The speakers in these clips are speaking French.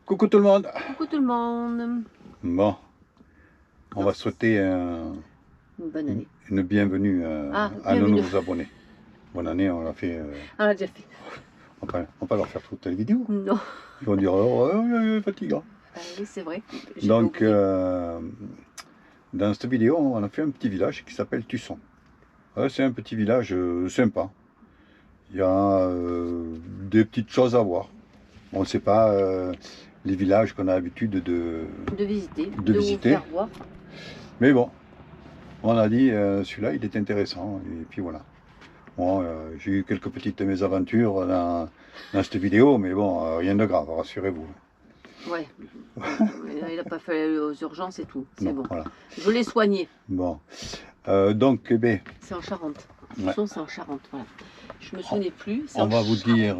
Coucou tout le monde. Coucou tout le monde. Bon, on va souhaiter Une bonne année. une bienvenue à nos bienvenue. nouveaux abonnés. Bonne année, on l'a fait. On l'a déjà fait. On va pas leur faire toute la vidéo. Non. Ils vont dire oh, fatigant. Oui, c'est vrai. Donc, dans cette vidéo, on a fait un petit village qui s'appelle Tusson. C'est un petit village sympa. Il y a des petites choses à voir. On ne sait pas les villages qu'on a l'habitude de visiter. visiter. Vous faire voir. Mais bon, on a dit celui-là il est intéressant et puis voilà. Bon, j'ai eu quelques petites mésaventures dans cette vidéo, mais bon, rien de grave, rassurez-vous. Ouais. Il n'a pas fait aux urgences et tout. C'est bon. Voilà. Je l'ai soigné. Bon. Donc, eh bien, c'est en Charente. Ouais. C'est en Charente. Voilà. Je me souvenais plus. On va vous dire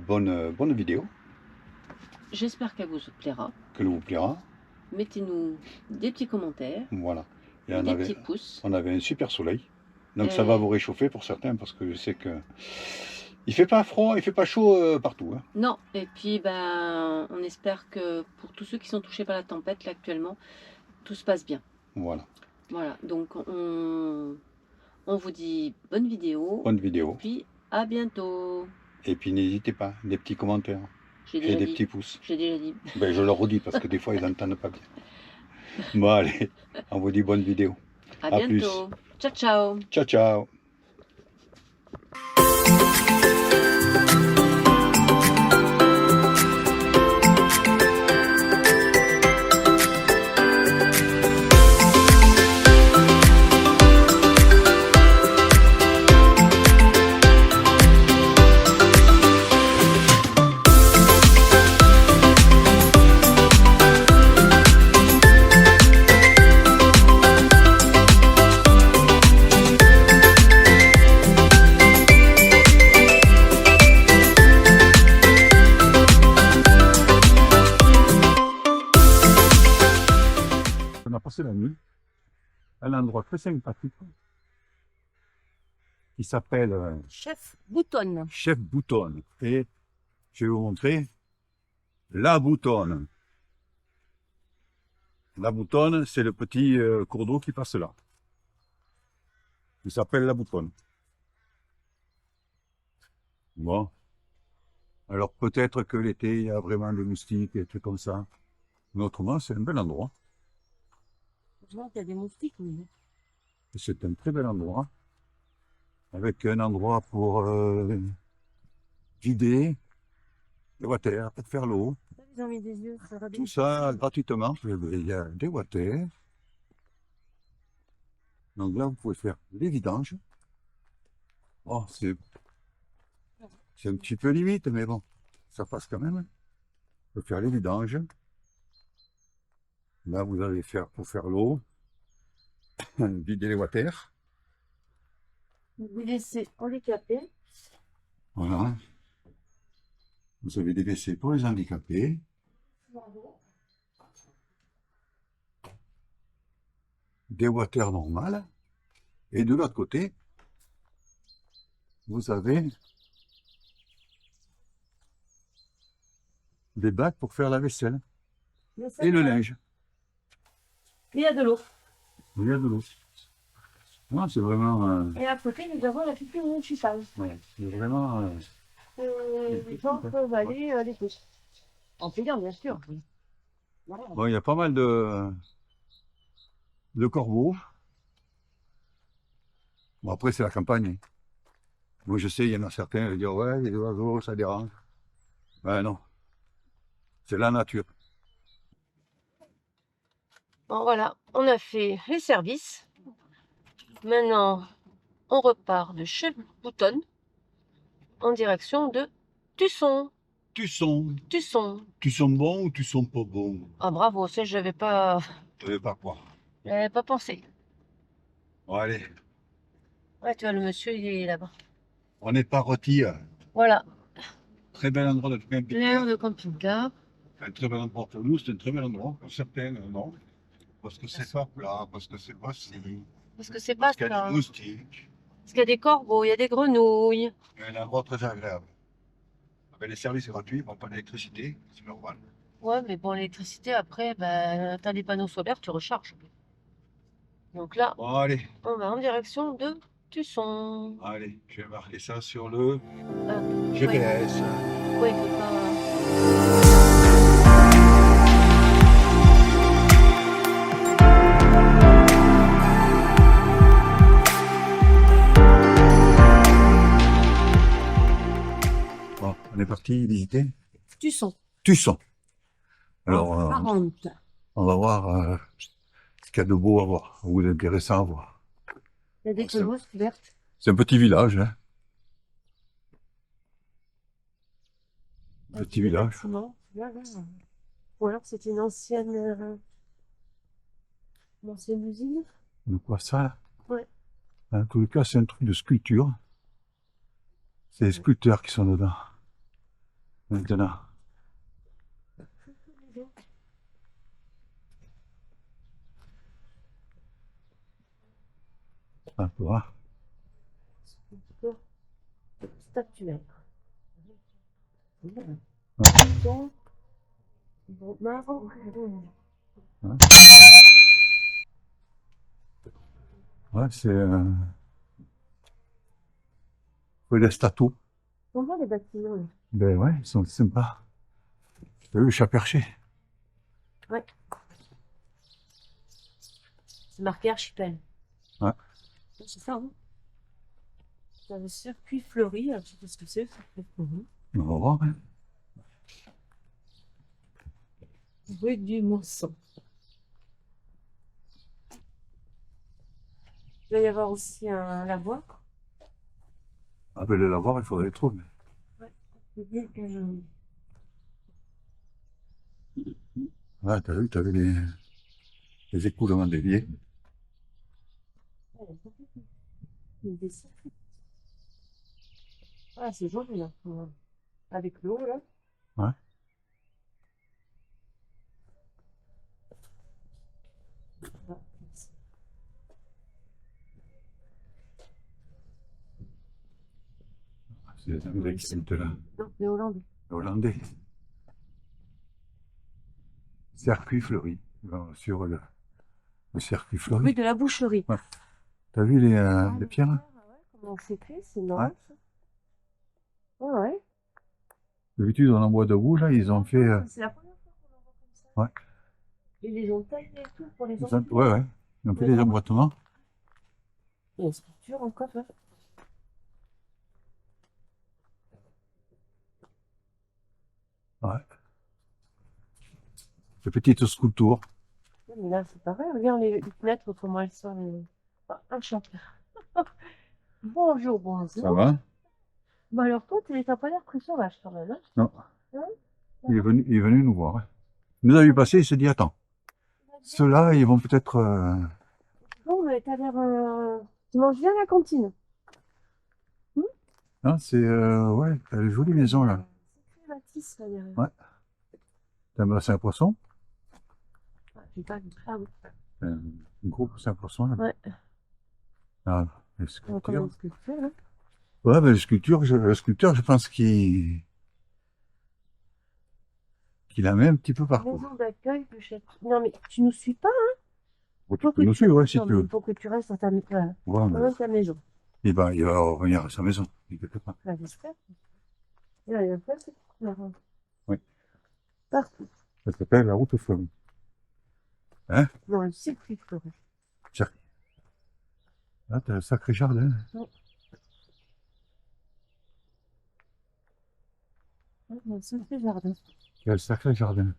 bonne vidéo. J'espère qu'elle vous plaira. Qu'elle vous plaira. Mettez-nous des petits commentaires. Voilà. Et des petits pouces. On avait un super soleil. Donc ça va vous réchauffer pour certains parce que je sais que il fait pas froid, il fait pas chaud partout. Hein. Non, et puis ben on espère que pour tous ceux qui sont touchés par la tempête là actuellement, tout se passe bien. Voilà. Voilà, donc on vous dit bonne vidéo. Bonne vidéo. Et puis à bientôt. Et puis n'hésitez pas, des petits commentaires. Et des petits pouces. J'ai déjà dit. Ben, je le redis parce que des fois ils n'entendent pas bien. Bon allez, on vous dit bonne vidéo. À bientôt. Plus. Ciao ciao. Ciao ciao. On a passé la nuit à un endroit très sympathique qui s'appelle Chef Boutonne. Chef Boutonne. Et je vais vous montrer la Boutonne. La Boutonne, c'est le petit cours d'eau qui passe là. Il s'appelle la Boutonne. Bon. Alors peut-être que l'été, il y a vraiment des moustiques et des trucs comme ça. Mais autrement, c'est un bel endroit. Je vois qu'il y a des moustiques, oui. C'est un très bel endroit. Avec un endroit pour vider les water, pour faire l'eau. Ils ont mis des yeux, ça va bien. Tout ça gratuitement. Il y a des water. Donc là, vous pouvez faire les vidanges. Oh, c'est un petit peu limite, mais bon, ça passe quand même. On peut faire les vidanges. Là, vous allez faire pour faire l'eau, vider les water. Vous laissez handicapés. Voilà. Vous avez des WC pour les handicapés. Des water normales. Et de l'autre côté, vous avez des bacs pour faire la vaisselle. Et le linge. Il y a de l'eau. Il y a de l'eau. Non, c'est vraiment... Et à côté, nous avons la piscine municipale. Ouais, c'est vraiment... Les gens peuvent aller les toucher. En payant, bien sûr. Voilà. Bon, il y a pas mal de corbeaux. Bon, après, c'est la campagne. Moi, je sais, il y en a certains qui disent « Ouais, il y a des oiseaux, ça dérange. » Ben non. C'est la nature. Bon, voilà, on a fait les services. Maintenant, on repart de Chef Boutonne en direction de Tusson. Tusson. Tusson. Tu sens bon ou tu sens pas bon? Ah bravo, ça j'avais pas... Pas quoi? J'avais pas pensé. Bon, allez. Ouais, tu vois, le monsieur, il est là-bas. On est parti. Voilà. Très bel endroit de camping. L'air de camping-car. Un très bel endroit pour nous, c'est un très bel endroit. Pour certains, non. Parce que c'est pas plat, parce que c'est pas si. Parce que c'est pas qu'il y a ça. des moustiques. Parce qu'il y a des corbeaux, il y a des grenouilles. Un endroit très agréable. Avec les services gratuits, bon, pas d'électricité, c'est normal. Ouais, mais bon, l'électricité, après, ben, t'as les panneaux solaires, tu recharges. Donc là, Bon, allez, on va en direction de Tusson. allez, je vais marquer ça sur le Ah, ouais, GPS. ouais, il faut pas. Bon, on est parti visiter Tusson, Tusson. en Alors, Charente. on va voir ce qu'il y a de beau à voir, ou d'intéressant à voir. Il y a des pelouses vertes. C'est un petit village, hein. Avec Petit des village. bâtiments. Là, là. Ou alors c'était une ancienne usine. On voit ça, là. Ouais. En tous les cas, c'est un truc de sculpture. C'est les sculpteurs qui sont dedans. Maintenant. Un peu, hein. Statuaire. Bon, marron. Ouais, c'est des statues. On voit les bâtiments. Là. Ben ouais, ils sont sympas. T'as vu le chat perché? Ouais. C'est marqué archipel. Ouais. C'est ça, hein? C'est un circuit fleuri. Alors, je sais pas ce que c'est, circuit fleuri. On va voir, hein. Rue du Mousson. Il va y avoir aussi un lavoir. Ah ben le lavoir, il faudrait le trouver. Ouais. Je dis que Ouais, t'as vu les écoulements d'évier. des circuits. Ah, c'est joli, là. Ouais. Avec l'eau, là. Ouais. Ouais. C'est les Anglais qui sont là. Non, les Hollandais. Hollandais. Circuit fleuri. Sur le circuit fleuri. Rue de la Boucherie. Ouais. T'as vu les pierres? Ah ouais, comment c'est fait, c'est marrant, Ouais. ça. Ah ouais. D'habitude, on en bois debout, là, ils ont fait. C'est la première fois qu'on en voit comme ça. Ouais. Ils les ont taillés et tout pour les Ils enfants. ont, ouais, ouais. Ils ont fait des emboîtements. Il y a une sculpture encore, hein. Ouais. De petites sculptures. Ouais, mais là, c'est pareil. Regarde les fenêtres, comment elles sont. Ah, un chanteur. Bonjour, bonjour. Ça va? Bah alors toi, t'as pas l'air très sauvage quand même, hein? Non. Hein? Il est venu nous voir. Hein. Il nous a vu passer, il s'est dit, attends, ceux-là, ils vont peut-être. Bon, mais t'as l'air. Tu manges bien à la cantine. Hein, c'est. Ouais, t'as une jolie maison, là. C'est très Matisse, là, derrière. Ouais. T'as un bassin à poisson? Ah, j'ai pas vu. Ah oui. Un gros bassin à poisson, là. Ouais. Ah, les On commence sculptures. ce que tu fais, là. Ouais, mais le sculpteur, je pense qu'il a mis un petit peu partout. Maison d'accueil de Château. Non, mais tu nous suis pas, hein? Bon, tu Faut peux que nous suivre, ouais, si non, tu mais veux. il faut que tu restes dans Ouais, mais dans ta maison. il va revenir à sa maison, n'inquiète pas. Là, j'espère. Et là, il y a plein de petites fleurs, hein. Oui. Partout. Ça s'appelle la route fleurie. Hein? Non, le circuit fleuri. Tiens. Là, t'as un sacré jardin. Ah, un sacré jardin. Il y a le sacré jardin.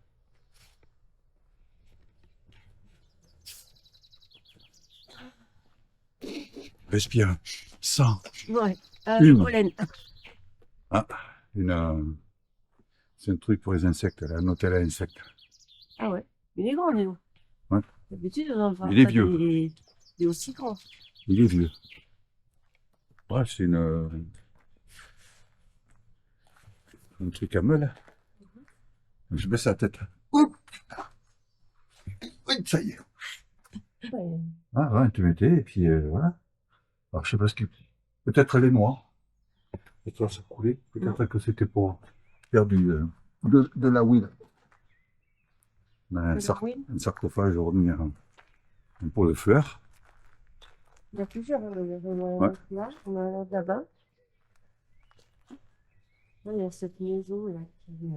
Respire. Sens. Ouais. Une. Pollen. Ah, c'est un truc pour les insectes, là, un hôtel à insectes. Ah ouais. Il est grand, Léo. Ouais. D'habitude, on en voit Il est pas vieux. des aussi grands. Il est vieux. Ouais, c'est un truc à meule. Je baisse la tête. Oup. Oui, ça y est. Ouais. Ah ouais, tu mettais, et puis voilà. Alors je sais pas ce que. Peut-être elle est noire. Et toi, ça coulait. Peut-être que c'était pour faire de la huile. On a Oui, un sarcophage remis un pot de fleurs. il y a plusieurs. Ouais. Là, on a un là-bas. Là, il y a cette maison là qui.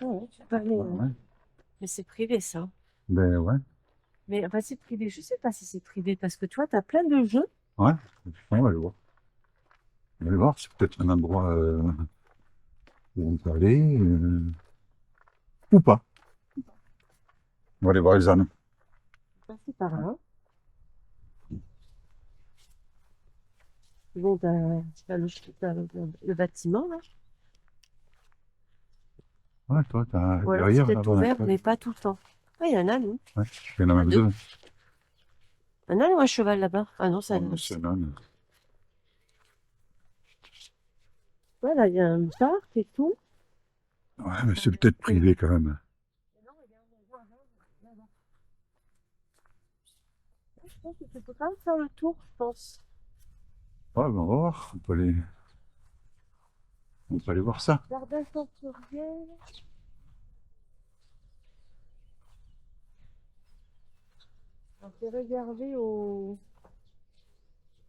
Ouais, tu peux aller, Ouais, ouais. mais c'est privé ça. Ben ouais. Mais enfin, c'est privé. Je sais pas si c'est privé parce que toi, tu as plein de jeux. Ouais. On va le voir. On va le voir. C'est peut-être un endroit où on peut aller ou pas. On va aller voir les ânes. Passer par là. Bon, t'as le bâtiment là. Ouais, toi, t'as Ou alors c'est derrière peut-être là-bas. ouvert, mais pas tout le temps. Ah, il y en a, non? Ouais. Il y en a Ah, même deux. deux. Un âne ou un cheval là-bas? Ah non, ça. Oh, non, c'est un âne. Voilà, il y a un parc et tout. Ouais, mais c'est peut-être privé quand même. Je pense que tu peux quand même faire le tour, je pense. Ouais, ben on va voir. On peut aller voir ça. Jardin sensoriel. C'est réservé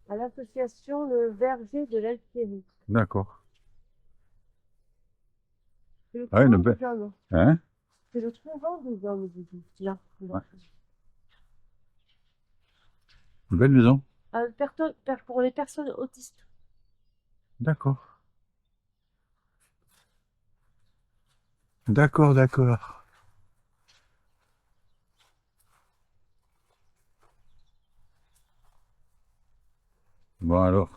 à l'association Le Verger de l'Algérie. D'accord. C'est le Ah, une couvent belle. des hommes. Hein? C'est le couvent des hommes, je dis. Là. Ouais. Une belle maison. Pour les personnes autistes. D'accord. D'accord, d'accord. Bon alors.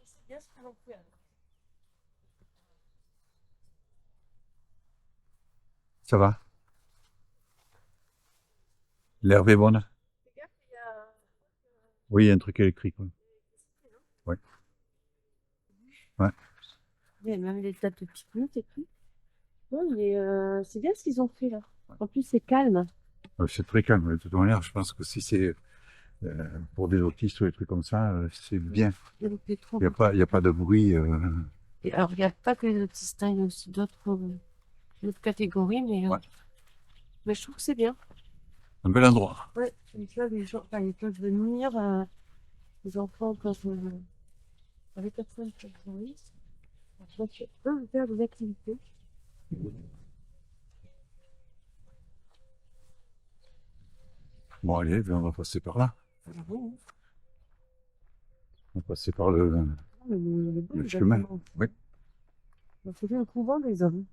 C'est bien ce qu'on en fait. Ça va? L'herbe est bonne? Fais gaffe, il y a. Oui, il y a un truc électrique. Ouais. Ouais. Ouais. Il y a même des tas de pique-niques et tout. Non, mais c'est bien ce qu'ils ont fait là. En plus, c'est calme. C'est très calme. De toute manière, je pense que si c'est pour des autistes ou des trucs comme ça, c'est bien. Donc, les Il n'y a pas de bruit. Et alors, il n'y a pas que les autistes, hein, il y a aussi d'autres catégories, Ouais. mais je trouve que c'est bien. Un bel endroit. Ouais, comme ça, les gens, enfin, ils peuvent venir, les enfants peuvent, les personnes peuvent venir, peuvent faire des activités. Bon, allez, ben, on va passer par là. Alors, bon, On va passer par le le chemin. bâtiment. Oui. Donc, c'est le couvent des hommes.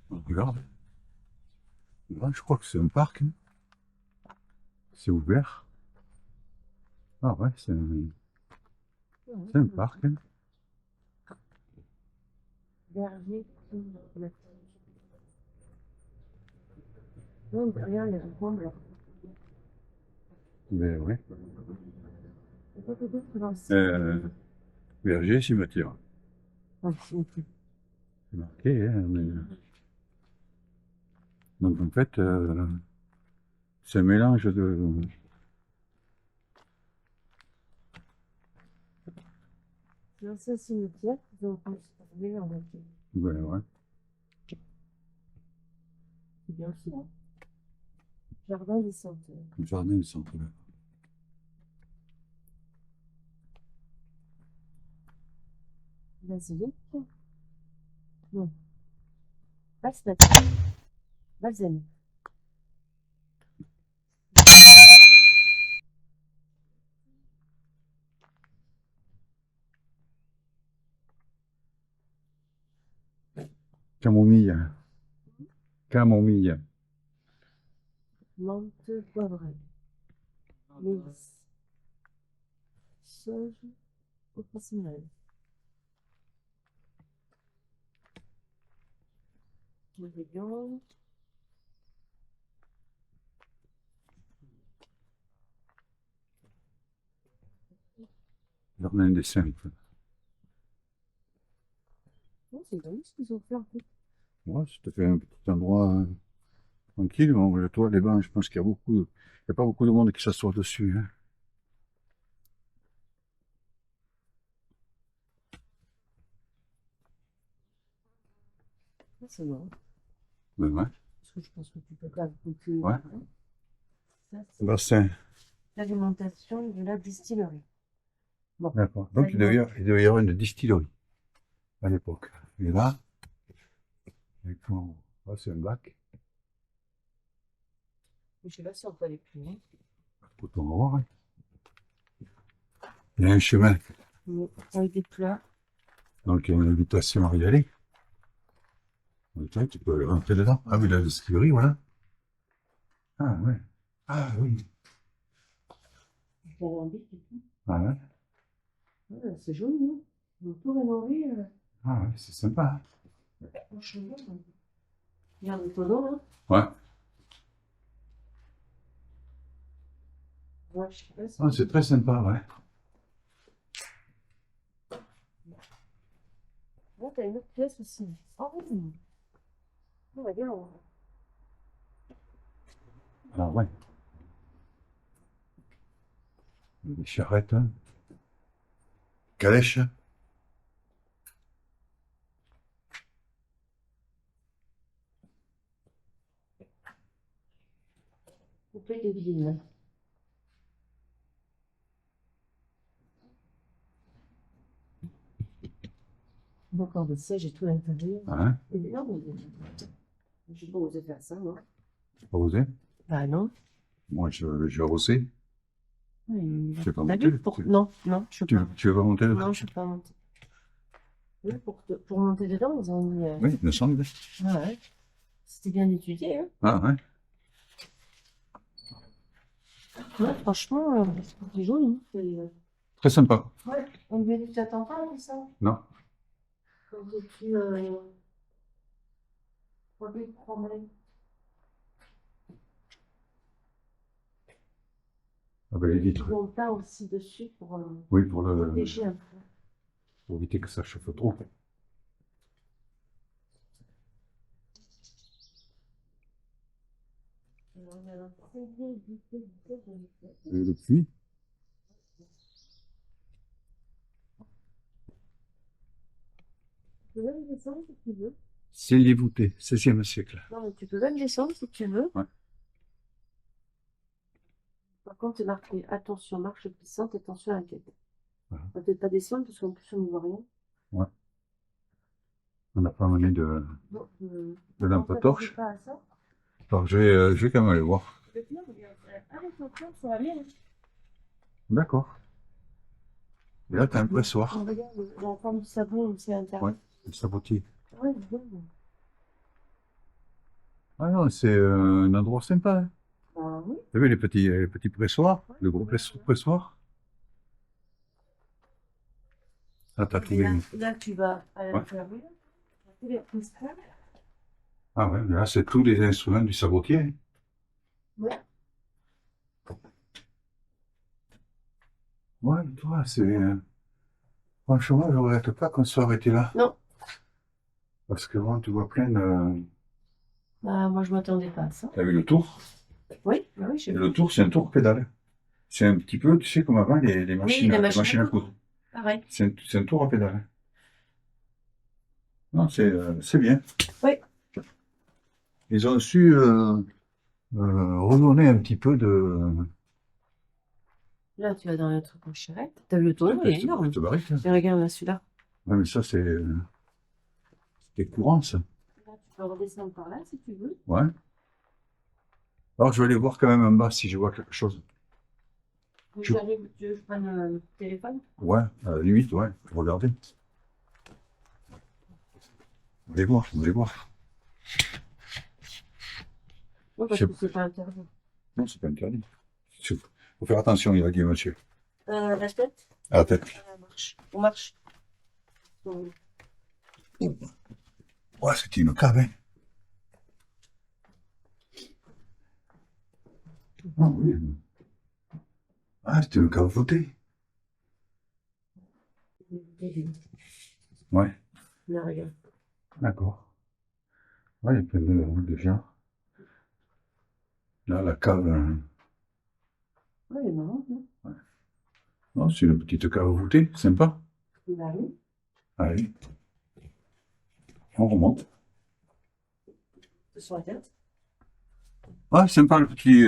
On regarde. Ouais, je crois que c'est un parc. Hein. C'est ouvert. Ah ouais, c'est un parc. Hein. Verger, non, derrière les combles. Mais ouais. C'est pas peut-être dans Verger, cimetière. Ah, ok. C'est marqué. Hein, donc en fait, c'est un mélange de. L'ancien cimetière qu'ils ont transformé en voiture. Ouais, ouais. C'est bien aussi, hein. Jardin des senteurs. Le jardin du centre. Basilique. Non. Basilique. Balsamique. Camomille. Camomille. Menthe poivrée. Mélisse. Sauge au personnel. Oregano. Jardin des simples. Oh, c'est dingue ce qu'ils ont fait en fait. Ouais, ça te fait un petit endroit tranquille. Bon, le toit, les bancs, je pense qu'il y a il y a pas beaucoup de monde qui s'assoit dessus, hein. C'est bon. Ben ouais. Parce que je pense que tu peux pas beaucoup. Ouais. Ça, c'est Bassin. l'alimentation de la distillerie. Bon. D'accord. Donc, il devait y avoir une distillerie à l'époque. Et là, là c'est un bac. Je sais pas si on peut aller plus loin. Écoute, on va voir, hein. Il y a un chemin. Avec des plats. Donc, il y a une invitation à y aller. Donc, tu peux rentrer dedans. Ah oui, la distillerie, voilà. Ah ouais. Ah oui. Ah ouais. Ouais, c'est joli, hein. Ils ont tout rénové. Ah ouais, c'est sympa. Franchement, regarde le tonneau, là. Ouais. Ouais, je sais pas si... Ah, c'est très sympa, ouais. Là, t'as une autre pièce aussi. Oh oui. Oh, regarde. Ah ouais. Des charrettes, hein. Calèche. Coupé de ville. Encore des sièges et tout à l'intérieur. Hein. Et non, mais j'ai pas osé faire ça, non? Pas osé. Bah non. Moi, je vais oser. Oui, Tu veux pas t'as monter vu pour... Non, non, je peux pas. Tu veux pas monter dedans? Non, je peux pas monter. Là, pour monter dedans, ils ont mis... Oui, il me semble. Ah ouais. C'était bien étudié, hein. Ah ouais. Ouais, franchement, c'est joli, hein. Très sympa. Ouais, on lui a dit que t'attends pas, comme ça. Non. Quand j'ai pu... pour lui promener. Ah ben les vitres. Ils ont peint aussi dessus pour Oui, pour le, protéger un peu. pour éviter que ça chauffe trop. Et le puits, Tu peux même descendre si tu veux. cellier voûté, 16e siècle. Non, mais tu peux même descendre si tu veux. Ouais. Par contre, c'est marqué attention, marche glissante, attention à la tête. Voilà. On va peut-être pas descendre parce qu'en plus on ne voit rien. Ouais. On n'a pas amené de lampe à torche. Pas à ça. Alors je vais quand même aller voir. Avec notre lampe sur la mienne. D'accord. Et là, t'as un pressoir. On regarde la forme du sabot aussi à l'intérieur. Ouais, le sabotier. Ouais, bien. Ah non, c'est un endroit sympa, hein. Bah oui. Vous avez les petits pressoirs, le gros pressoir. Ah, t'as trouvé une. Là, tu vas à Ouais. l'intérieur. Les pressoirs. Ah ouais, là, c'est tous les instruments du sabotier. Ouais. Ouais, toi, c'est. Franchement, je regrette pas qu'on soit arrêté là. Non. Parce que bon, tu vois plein de. Bah, moi, je m'attendais pas à ça. T'as vu le tour? Oui, bah oui, j'ai Et vu. le tour, c'est un tour pédale. C'est un petit peu, tu sais, comme avant, les machines, les les machines machines à à coudre. Pareil. C'est un tour à pédale. Non, c'est bien. Oui. Ils ont su redonner un petit peu de. Là, tu vas dans le truc en charrette. T'as vu le tonneau, il est énorme. Cette barrique, hein. Et regarde là, celui-là. Ouais, mais ça, c'était courant, ça. Là, tu peux redescendre par là si tu veux. Ouais. Alors, je vais aller voir quand même en bas si je vois quelque chose. Tu veux que je prenne le téléphone? Ouais, à la limite, ouais, regardez. On va voir, on va voir. Oui, parce Je- que c'est pas interdit. Non, c'est pas interdit. Faut faire attention, il a dit monsieur. La tête? À la tête. On marche. On marche. Ouais, c'était une cave, hein. Ah oui. Ah, c'était une cave votée. Ouais, Là, regarde. d'accord. Ouais, il y a plein de gens. Là, la cave. Ouais, il est marrant, hein. Non, c'est une petite cave voûtée, sympa. Il arrive. Allez, on remonte. Sur la tête. Ah, sympa le petit.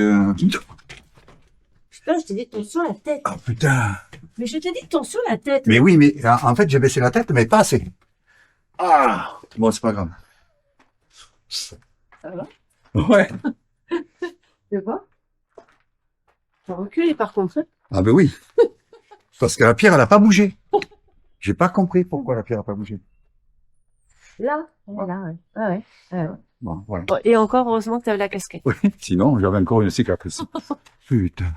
Putain, je t'ai dit attention à la tête. Ah putain! Mais je t'ai dit attention à la tête. Mais oui, mais en fait, j'ai baissé la tête, mais pas assez. Ah! Bon, c'est pas grave. Ça va? Ouais. Tu vois? T'as reculé par contre, hein. Ah ben oui. Parce que la pierre, elle a pas bougé. J'ai pas compris pourquoi la pierre a pas bougé. Là, là, ouais. Ah ouais. Ah ouais. Bon, voilà. Bon, et encore, heureusement que tu avais la casquette. Oui, sinon, j'avais encore une cicatrice. Putain.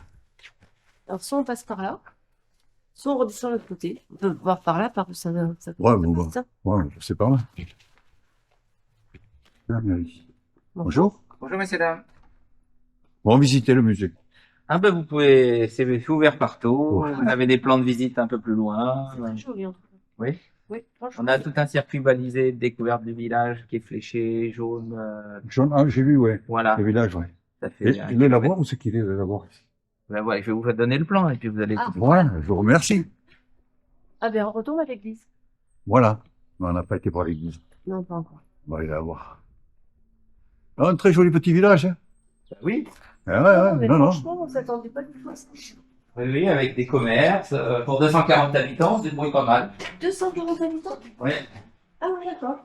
Alors, soit on passe par là, soit on redescend de l'autre côté. On peut voir par là, par ça. Ouais, bon, bah. Ça. Ouais, c'est pas mal. La mairie. Bon. Bonjour. Bonjour messieurs dames. Bon, visiter le musée. Ah ben vous pouvez, c'est ouvert partout. Ouais. Vous avez des plans de visite un peu plus loin. C'est très joli, en tout cas. Oui. Oui, franchement. On a tout un circuit balisé de découverte du village qui est fléché, jaune. Jaune, ah, j'ai vu, ouais. Voilà. Le village, ouais. Ça fait. Et le lavoir, où c'est qu'il est, le lavoir? Ben voilà, je vais vous donner le plan et puis vous allez. Ah. Voilà, je vous remercie. Ah ben, on retourne à l'église. Voilà. Mais on n'a pas été voir l'église. Non, pas encore. On va aller la voir. Ah, un très joli petit village, hein. Oui. Ah ouais, ouais, mais non, non. franchement, on s'attendait pas du tout à ça. Oui, oui, avec des commerces. Pour 240 habitants, c'est débrouille pas mal. 240 habitants? Oui. Ah oui, d'accord.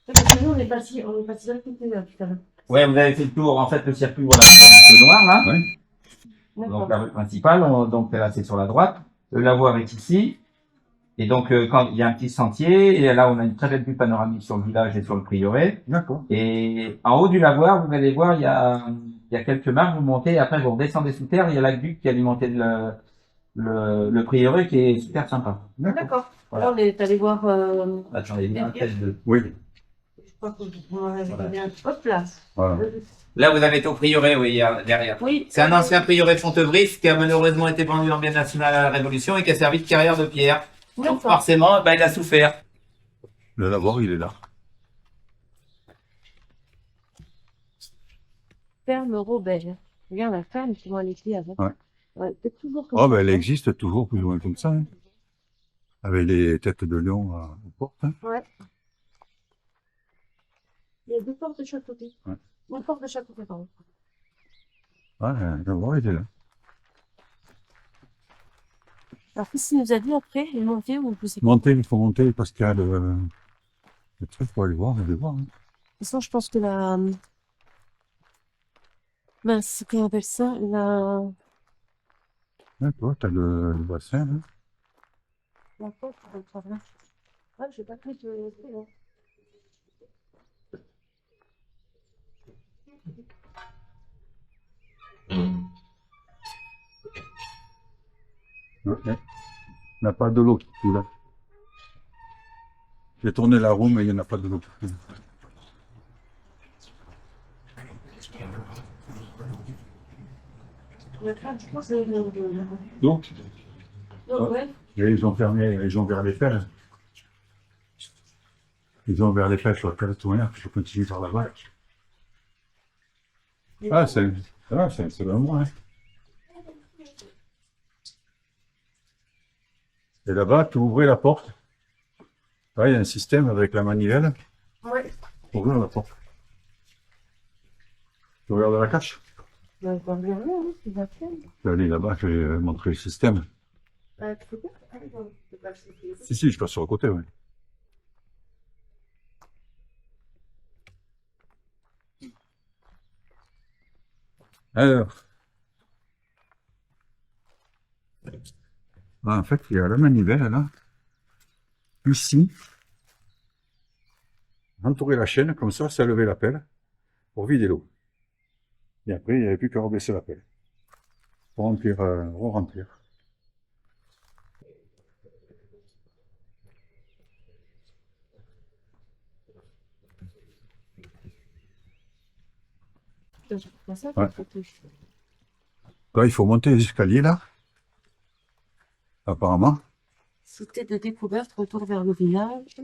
Parce que nous, on est passé dans le côté là, tout à l'heure. Ouais, vous avez fait le tour, en fait, le circuit, voilà, le noir, là. Ouais. Donc, la rue principale, donc là, c'est sur la droite. Le lavoir est ici. Et donc, quand il y a un petit sentier, et là, on a une très belle vue panoramique sur le village et sur le prieuré. D'accord. Et en haut du lavoir, vous allez voir, il y a quelques marches, vous montez, et après, vous redescendez sous terre, il y a l'aqueduc qui alimentait le prieuré, qui est super sympa. D'accord. Voilà. Là, on est allé voir. Attendez, il y a un test de... Oui. Je crois qu'on avait donné un. Hop là. Voilà. Là, vous avez au prieuré, oui, derrière. Oui. C'est un ancien prieuré de Fontevrice qui a malheureusement été vendu en bien national à la Révolution et qui a servi de carrière de pierre. Donc, D'accord. forcément, ben, il a souffert. Le lavoir, il est là. Ferme Robert. Regarde la ferme, comment elle était avant. Ouais. Ouais, c'est toujours comme Oh, ça. ben, elle existe toujours plus ou moins comme ça, hein. Avec les têtes de lion aux portes, hein. Ouais. Il y a deux portes de chaque côté. Ouais. Une porte de chaque côté, pardon. Ouais, le lavoir, il est là. Alors, qu'est-ce qu'il nous a dit après? Il montait ou plus? De Monter, il faut monter parce qu'il y a le truc pour aller voir, on va voir, hein. toute façon, je pense que la. Mince, comment on appelle ça? La. Ouais, toi, t'as le bassin, là. La porte, on va le faire là. Ah, j'ai pas pris de. Ouais. Il n'y a pas de l'eau qui coule, là. J'ai tourné la roue, mais il n'y en a pas de l'eau qui coule. Donc, Ouais. et ils ont fermé, ils ont ouvert les pelles. Ils ont ouvert les pelles sur la pelle tourneur, je continue par là-bas. Ah, c'est vraiment, hein. Et là-bas, tu ouvrais la porte. Là, il y a un système avec la manivelle Ouais. pour ouvrir la porte. Tu regardes la cache? Bah, je vais regarder, hein, c'est la peine. Je vais aller là-bas, je vais montrer le système. Tu peux pas? Ah, non, c'est pas le côté. Si, je passe sur le côté, oui. Alors. Ah, en fait, il y a la manivelle, là. Ici. Entourer la chaîne, comme ça lever la pelle pour vider l'eau. Et après, il n'y avait plus qu'à rebaisser la pelle. Pour remplir, re-remplir. Ouais. Là, il faut monter les escaliers, là. Apparemment. Sauter de découverte, retour vers le village.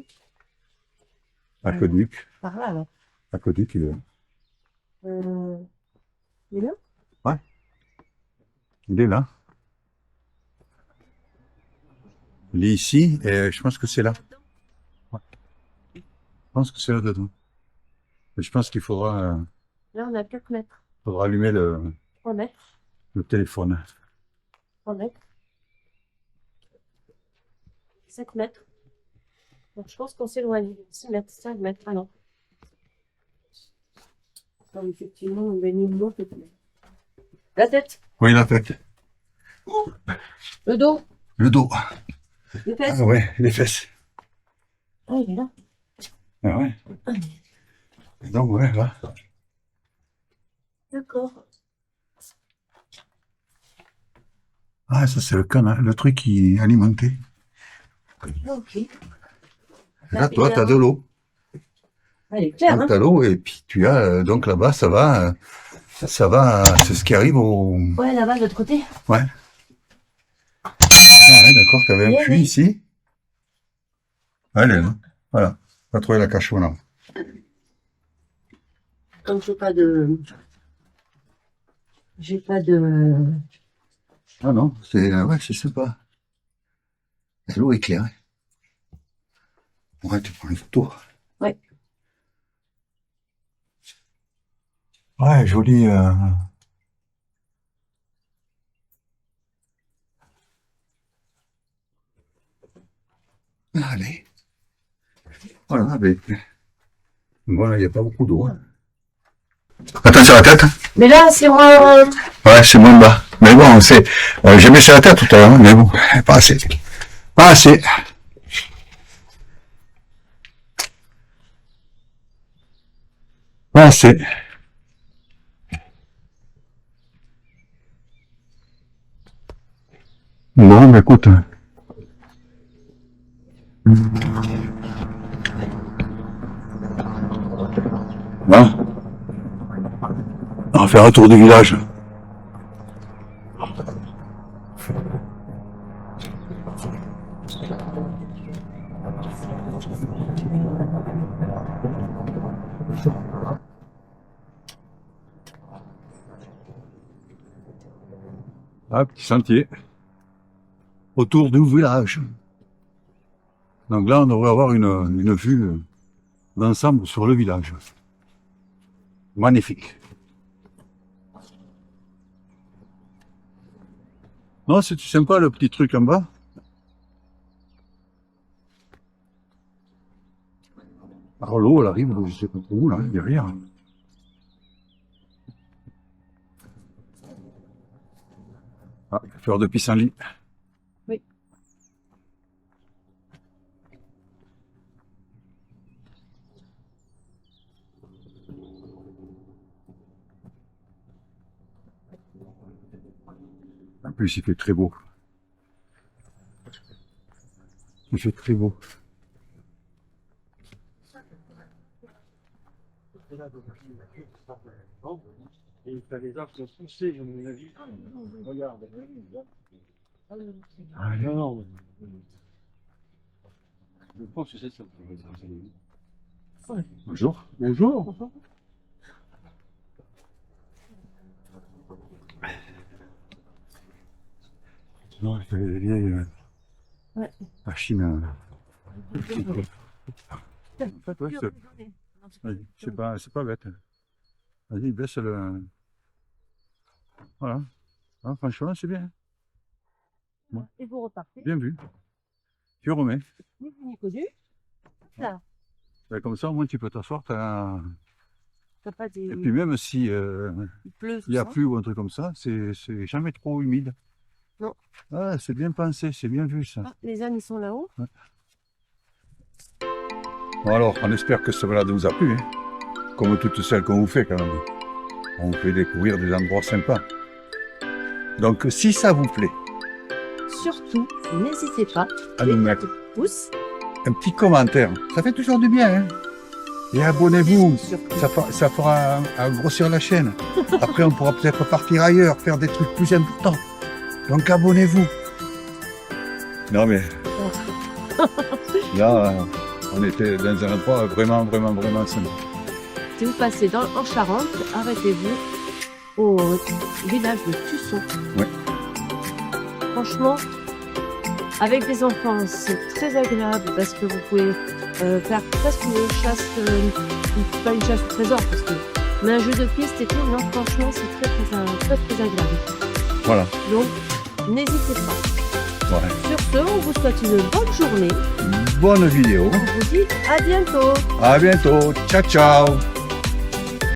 Aqueduc. Par là, alors. Aqueduc, il est là. Il est là? Il est là. Il est ici et je pense que c'est là. Ouais. Je pense que c'est là dedans. Et je pense qu'il faudra, Là, on a 4 mètres. faudra allumer 3 mètres. le téléphone. 3 mètres. 7 mètres. Donc, je pense qu'on s'éloigne. 6 mètres, 5 mètres. Ah non. Donc, effectivement, on va niveau. La tête. Oui, la tête. Le dos. Le dos. Les fesses. Ah ouais, les fesses. Ah, il est là. Ah ouais. Donc ouais, là. D'accord. Ah, ça c'est le canal, le truc qui est alimenté. Ok. Là, toi, t'as de l'eau. Elle est claire, hein? T'as l'eau et puis tu as, donc là-bas, ça va, c'est ce qui arrive au... Ouais, là-bas, de l'autre côté. Ouais. Ah ouais, d'accord, t'avais un Oui, puits oui. ici. Ouais, elle est là. Voilà. On va trouver la cache maintenant. Comme j'ai pas de... J'ai pas de... Ah non, ouais, c'est sympa. L'eau est claire. Ouais, tu prends une photo. Ouais. Ouais, joli. Allez. Voilà, avec... Voilà, il n'y a pas beaucoup d'eau. Hein. Attention à la tête. Mais là, c'est moins... Ouais, c'est moins bas. Mais bon, c'est... j'ai baissé la tête tout à l'heure, mais bon, pas assez. Pas assez. Pas assez. Bon, mais écoute... Hein? On va faire un tour du village. Ah, petit sentier. Autour du village. Donc là, on devrait avoir une vue d'ensemble sur le village. Magnifique. Non, c'est sympa le petit truc en bas. Alors l'eau, elle arrive, je sais pas trop où, là, derrière. Ah, fleur de pissenlit. Oui. En plus, il fait très beau. Il fait très beau. Et t'as les arbres qui ont poussé, à mon avis. Regarde. Ah, Non, non. Je pense que c'est ça. bonjour. Bonjour. Non, c'est les vieilles Ouais. machines. En fait, ouais, c'est pas bête. Vas-y, baisse le... Voilà. Ah, franchement, c'est bien. Ouais. Et vous repartez. Bien vu. Tu remets. Ni vu ni connu. Là. Ben, comme ça, au moins, tu peux t'asseoir. T'as pas des... Et puis même si Il pleut, il y a tout ça. plu ou un truc comme ça, c'est jamais trop humide. Non. Ah, c'est bien pensé, c'est bien vu ça. Ah, les ânes, ils sont là-haut. Bon alors, on espère que ce balade vous a plu, hein. Comme toutes celles qu'on vous fait quand même. On vous fait découvrir des endroits sympas. Donc si ça vous plaît, Surtout, n'hésitez pas à nous mettre pouce. un petit commentaire. Ça fait toujours du bien, hein. Et abonnez-vous, ça fera grossir la chaîne. Après, on pourra peut-être partir ailleurs, faire des trucs plus importants. Donc abonnez-vous. Non mais, là, on était dans un endroit vraiment sympa. Si vous passez en Charente, arrêtez-vous au village de Tusson. Ouais. Franchement, avec des enfants, c'est très agréable parce que vous pouvez faire presque une chasse, pas une chasse au trésor, parce que, mais un jeu de piste et tout, non, franchement, c'est très agréable. Voilà. Donc, n'hésitez pas. Ouais. Sur ce, on vous souhaite une bonne journée. Bonne vidéo. On vous dit à bientôt. À bientôt. Ciao, ciao.